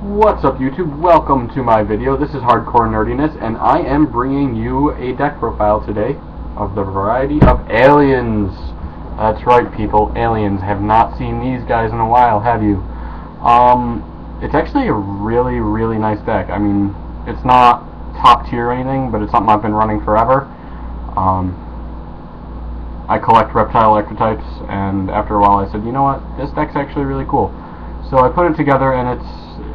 What's up YouTube? Welcome to my video. This is Hardcore Nerdiness, and I am bringing you a deck profile today of the variety of aliens. That's right people, aliens. Have not seen these guys in a while, have you? It's actually a really nice deck. I mean, it's not top tier or anything, but it's something I've been running forever. I collect reptile archetypes, and after a while I said, you know what, this deck's actually really cool. So I put it together, and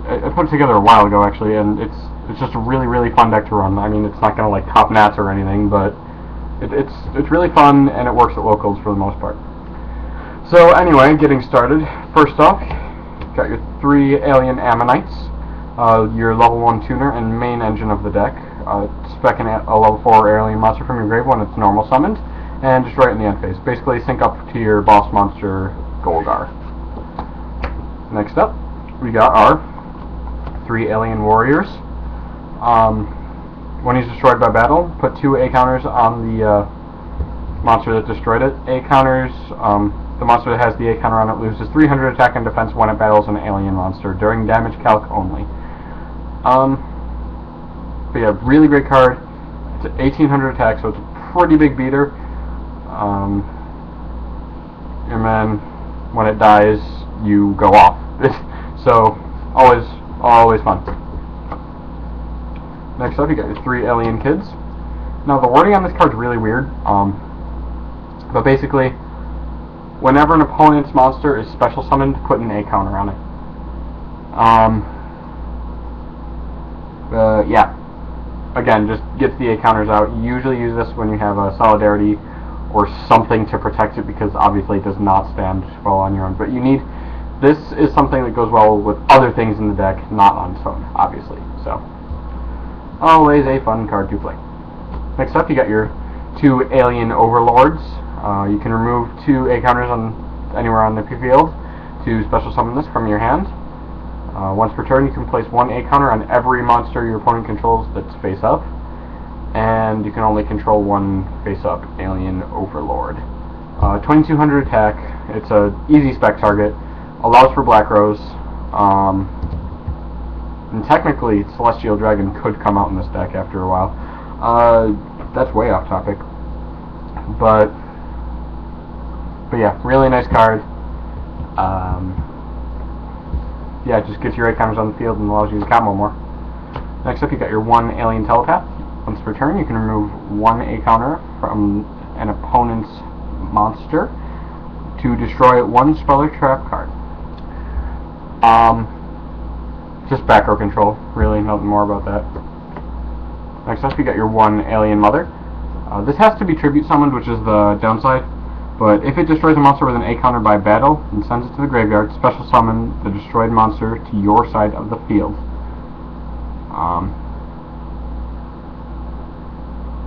I put it together a while ago actually, and it's just a really fun deck to run. I mean, it's not gonna like top nats or anything, but it's really fun, and it works at locals for the most part. So anyway, getting started. First off, got your 3 alien ammonites, your level 1 tuner and main engine of the deck. Specking a level 4 alien monster from your grave when it's normal summoned, and just right in the end phase. Basically sync up to your boss monster, Golgar. Next up, we got our 3 alien warriors. When he's destroyed by battle, put 2 A counters on the monster that destroyed it. A counters, the monster that has the A counter on it loses 300 attack and defense when it battles an alien monster during damage calc only. But yeah, really great card. It's 1800 attack, so it's a pretty big beater. And then when it dies, you go off. So always fun. Next up, you got your 3 alien kids. Now the wording on this card's really weird, but basically, whenever an opponent's monster is special summoned, put an A counter on it. Yeah. Again, just get the A counters out. You usually use this when you have a Solidarity or something to protect it, because obviously it does not stand well on your own. But this is something that goes well with other things in the deck, not on its own, obviously. So, always a fun card to play. Next up, you got your 2 alien overlords. You can remove 2 A counters on anywhere on the field to special summon this from your hand. Once per turn, you can place 1 A counter on every monster your opponent controls that's face up, and you can only control 1 face up alien overlord. 2200 attack. It's a easy spec target. Allows for Black Rose. And technically, Celestial Dragon could come out in this deck after a while. That's way off topic. But yeah, really nice card. Yeah, it just gets your A counters on the field and allows you to combo more. Next up, you got your 1 alien telepath. Once per turn, you can remove 1 A counter from an opponent's monster to destroy 1 spell or trap card. Just back row control, really, nothing more about that. Next up, you got your 1 alien mother. This has to be tribute summoned, which is the downside, but if it destroys a monster with an A counter by battle and sends it to the graveyard, special summon the destroyed monster to your side of the field.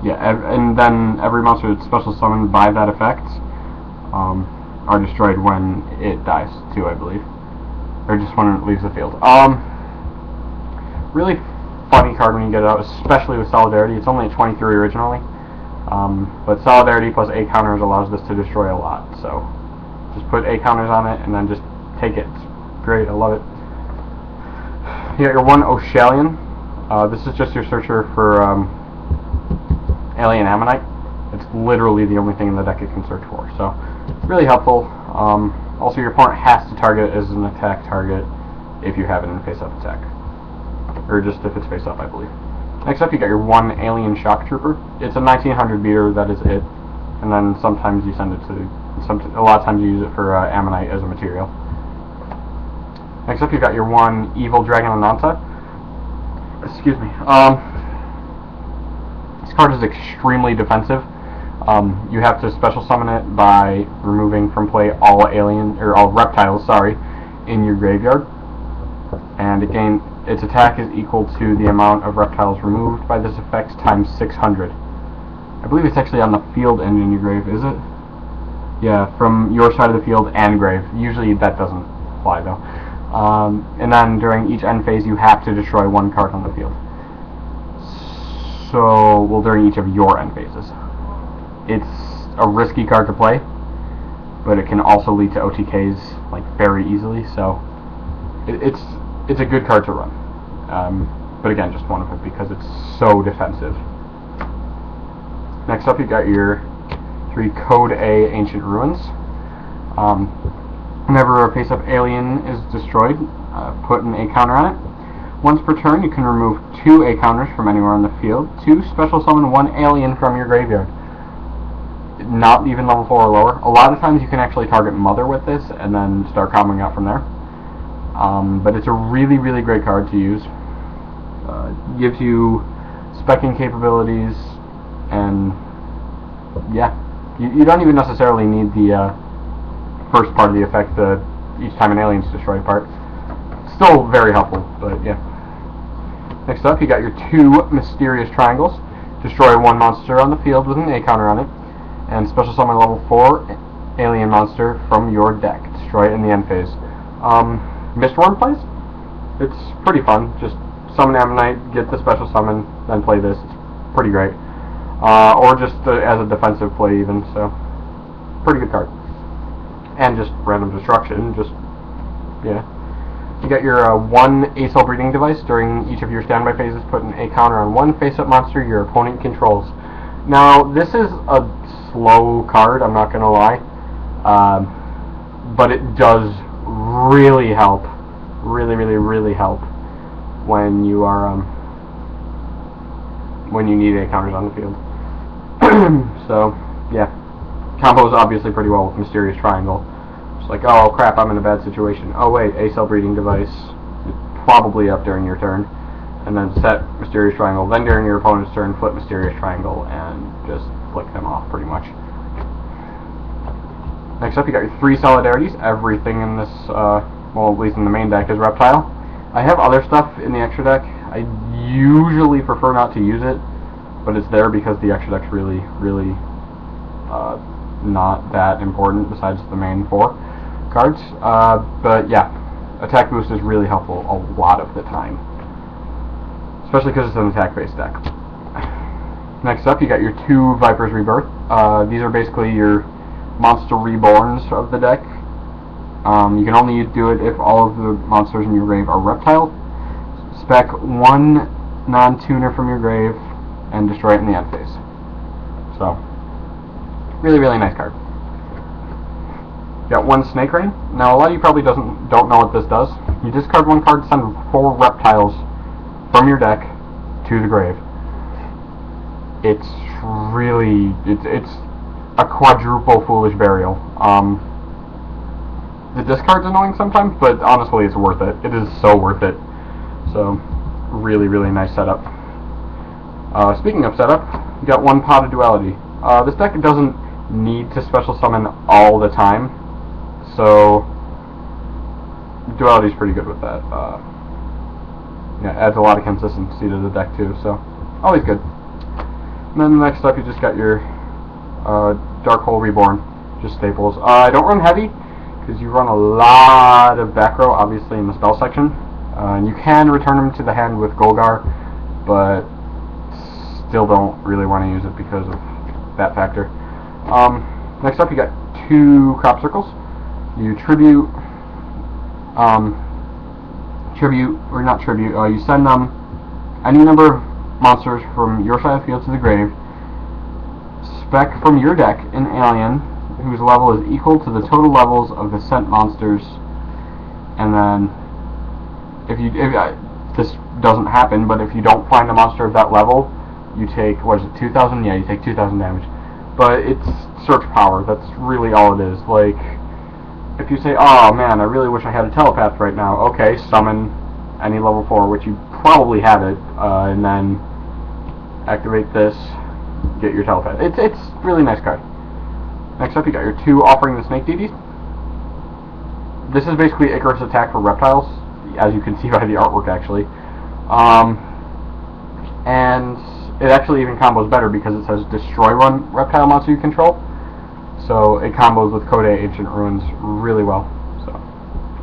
Yeah, and then every monster that's special summoned by that effect are destroyed when it dies, too, I believe. Or just when it leaves the field. Really funny card when you get it out, especially with Solidarity. It's only a 23 originally. But Solidarity plus A counters allows this to destroy a lot. So just put A counters on it and then just take it. It's great, I love it. You got your 1 Oshalion. This is just your searcher for alien ammonite. It's literally the only thing in the deck it can search for. So really helpful. Also, your opponent has to target it as an attack target if you have it in face-up attack. Or just if it's face-up, I believe. Next up, you got your 1 alien shock trooper. It's a 1900 beater, that is it. And then sometimes you send it to... a lot of times you use it for ammonite as a material. Next up, you got your 1 evil dragon Ananta. Excuse me. This card is extremely defensive. You have to special summon it by removing from play all reptiles, in your graveyard. And again, its attack is equal to the amount of reptiles removed by this effect times 600. I believe it's actually on the field and in your grave, is it? Yeah, from your side of the field and grave. Usually that doesn't apply though. And then during each end phase, you have to destroy 1 card on the field. So, well, during each of your end phases. It's a risky card to play, but it can also lead to OTKs like very easily. So, it's it's a good card to run. But again, just one of it because it's so defensive. Next up, you got your 3 Code A Ancient Ruins. Whenever a face-up alien is destroyed, put an A counter on it. Once per turn, you can remove 2 A counters from anywhere on the field. 2 special summon 1 alien from your graveyard. Not even level 4 or lower. A lot of times you can actually target Mother with this and then start comboing out from there. But it's a really, really great card to use. Gives you specking capabilities, and yeah, you don't even necessarily need the first part of the effect, each time an alien's destroyed part. Still very helpful, but yeah. Next up, you got your 2 Mysterious Triangles. Destroy 1 monster on the field with an A counter on it, and special summon a level 4 alien monster from your deck. Destroy it in the end phase. Mistworm plays? It's pretty fun. Just summon Ammonite, get the special summon, then play this. It's pretty great. Or just as a defensive play even, so pretty good card. And just random destruction, just, yeah. You got your 1 A-Cell Breeding Device. During each of your standby phases, put an A counter on 1 face-up monster your opponent controls. Now, this is a slow card, I'm not going to lie. But it does really help. Really, really, really help when you are, when you need A counters on the field. So, yeah. Combos obviously pretty well with Mysterious Triangle. It's like, oh crap, I'm in a bad situation. Oh wait, A-Cell Breeding Device is probably up during your turn. And then set Mysterious Triangle. Then during your opponent's turn, flip Mysterious Triangle and just flick them off pretty much. Next up, you got your 3 Solidarities. Everything in this, well, at least in the main deck, is Reptile. I have other stuff in the extra deck. I usually prefer not to use it, but it's there because the extra deck's really, really not that important besides the main 4 cards. But yeah, attack boost is really helpful a lot of the time, especially because it's an attack-based deck. Next up, you got your 2 Viper's Rebirth. These are basically your monster reborns of the deck. You can only do it if all of the monsters in your grave are Reptile. Spec 1 non-tuner from your grave and destroy it in the end phase. So, really, really nice card. You got 1 Snake Rain. Now, a lot of you probably don't know what this does. You discard 1 card, send 4 reptiles from your deck to the grave. It's really, it's a quadruple Foolish Burial. The discard's annoying sometimes, but honestly it's worth it. It is so worth it. So, really, really nice setup. Speaking of setup, you got 1 Pot of Duality. This deck doesn't need to special summon all the time, so Duality's pretty good with that. Yeah, adds a lot of consistency to the deck too, so always good. And then next up, you just got your Dark-Hole Reborn, just staples. I don't run heavy because you run a lot of back row, obviously in the spell section, and you can return them to the hand with Golgar, but still don't really want to use it because of that factor. Next up, you got 2 Crop Circles. You tribute, you send them any number of monsters from your side of the field to the grave. Spec from your deck an alien whose level is equal to the total levels of the sent monsters, and then if this doesn't happen, but if you don't find a monster of that level, you take, what is it, 2,000? Yeah, you take 2,000 damage. But it's search power, that's really all it is. Like, if you say, oh man, I really wish I had a telepath right now, okay, summon any level 4, which you probably have it, and then activate this, get your telepath. It's really nice card. Next up, you got your 2 Offering the Snake Deities. This is basically Icarus attack for reptiles, as you can see by the artwork actually. And it actually even combos better because it says destroy 1 reptile monster you control. So it combos with Code A Ancient Ruins really well. So,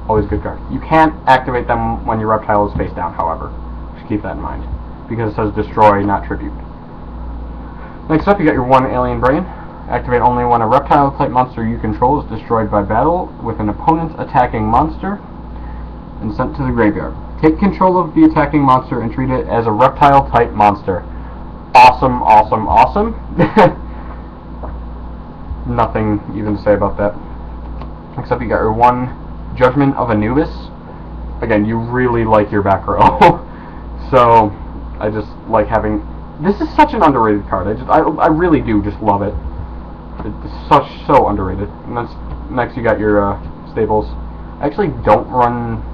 always good card. You can't activate them when your reptile is face down, however. Just keep that in mind. Because it says destroy, not tribute. Next up, you got your 1 Alien Brain. Activate only when a reptile-type monster you control is destroyed by battle with an opponent's attacking monster and sent to the graveyard. Take control of the attacking monster and treat it as a reptile-type monster. Awesome, awesome, awesome. Nothing even to say about that. Except you got your 1 Judgment of Anubis. Again, you really like your back row. So, I just like having... This is such an underrated card. I really do just love it. It's so underrated. And that's, next you got your staples. I actually don't run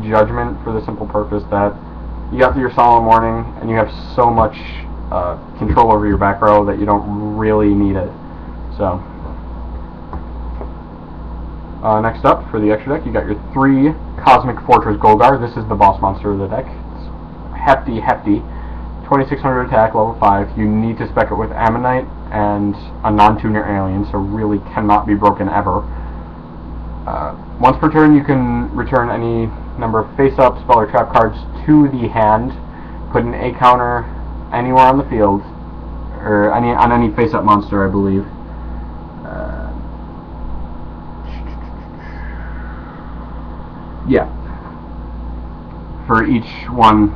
Judgment for the simple purpose that you got your Solemn Warning and you have so much control over your back row that you don't really need it. So, next up for the extra deck, you got your 3 Cosmic Fortress Golgar. This is the boss monster of the deck. It's hefty. 2600 attack, level 5. You need to spec it with Ammonite and a non-tuner alien, so really cannot be broken ever. Once per turn, you can return any number of face-up, spell, or trap cards to the hand. Put an A counter anywhere on the field, or on any face-up monster, I believe. Yeah. For each one,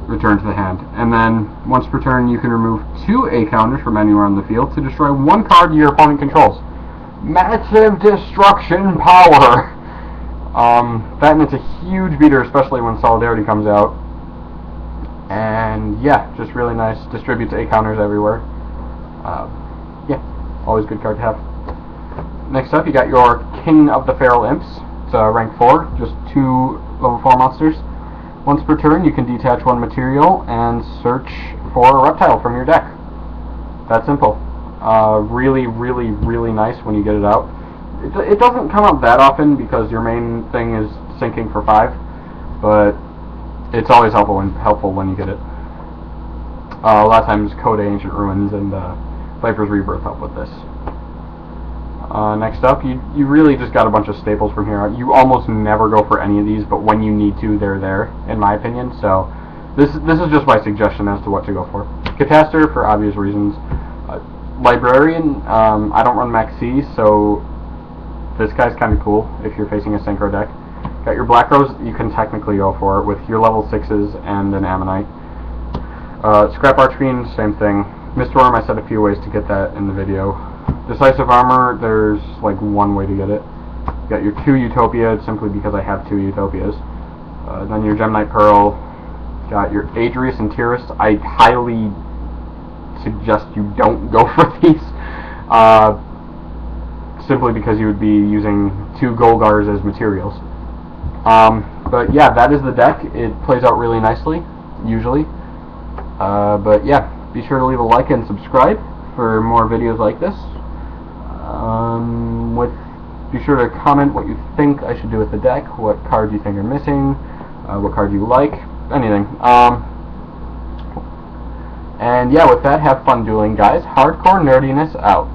return to the hand. And then, once per turn, you can remove 2 A counters from anywhere on the field to destroy 1 card your opponent controls. Massive destruction power! That and it's a huge beater, especially when Solidarity comes out. And yeah, just really nice. Distributes A counters everywhere. Yeah, always good card to have. Next up, you got your King of the Feral Imps. It's rank 4, just 2 level 4 monsters. Once per turn, you can detach 1 material and search for a reptile from your deck. That simple. Really nice when you get it out. It doesn't come up that often because your main thing is sinking for 5, but it's always helpful when you get it. A lot of times Coda Ancient Ruins and Viper's Rebirth help with this. Next up, you really just got a bunch of staples from here. You almost never go for any of these, but when you need to, they're there, in my opinion. So this is just my suggestion as to what to go for. Catastor, for obvious reasons. Librarian, I don't run Max C, so this guy's kind of cool if you're facing a Synchro deck. Got your Black Rose, you can technically go for it with your level 6s and an Ammonite. Scrap Archfiend, same thing. Mistworm, I said a few ways to get that in the video. Decisive Armor, there's like 1 way to get it. You got your 2 Utopia, simply because I have 2 Utopias. Then your Gemnite Pearl. Got your Adrius and Tyrus. I highly suggest you don't go for these. Simply because you would be using 2 Golgars as materials. But yeah, that is the deck. It plays out really nicely, usually. But yeah, be sure to leave a like and subscribe for more videos like this. Be sure to comment what you think I should do with the deck, what cards you think are missing, what cards you like, anything. And yeah, with that, have fun dueling, guys. Hardcore Nerdiness out.